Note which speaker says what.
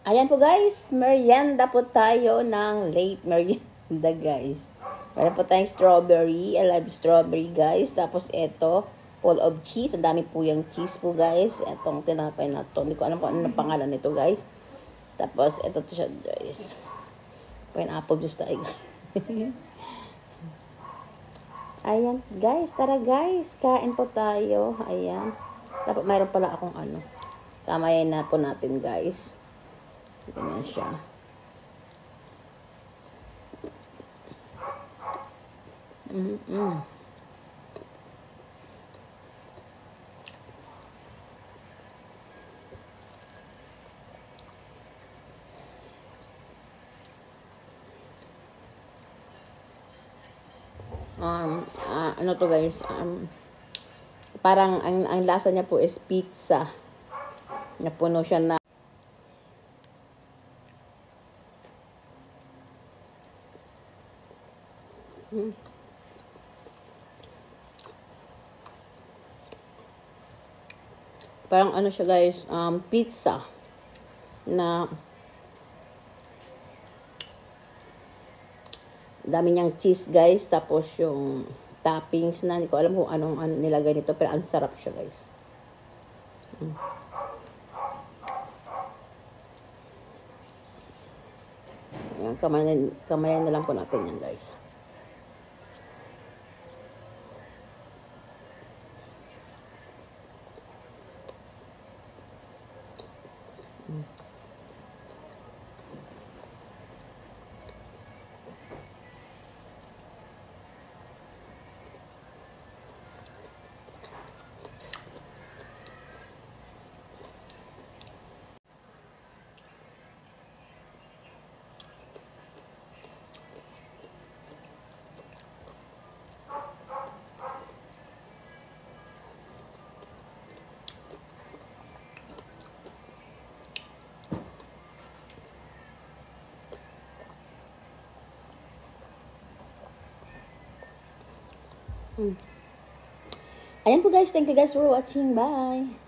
Speaker 1: Ayan po guys, merienda po tayo ng late merienda guys. Meron po tayong strawberry. I love strawberry guys. Tapos ito, full of cheese. Ang dami po yung cheese po guys. Itong tinapay na to. Hindi ko alam kung ano ang pangalan nito guys. Tapos ito to siya guys. Pineapple juice tayo guys. Ayan guys, tara guys. Kain po tayo. Ayan. Dapat mayroon pala akong ano. Kamayin na po natin guys. Ganyan siya. Ano to guys, parang ang lasa niya po is pizza. Napuno siya na parang ano siya guys, pizza na dami niyang cheese guys, tapos yung toppings na hindi ko alam kung anong nilagay nito, pero ang sarap siya guys. Ayan, kamayan na lang po natin yan guys. Ayan po guys, thank you guys for watching. Bye!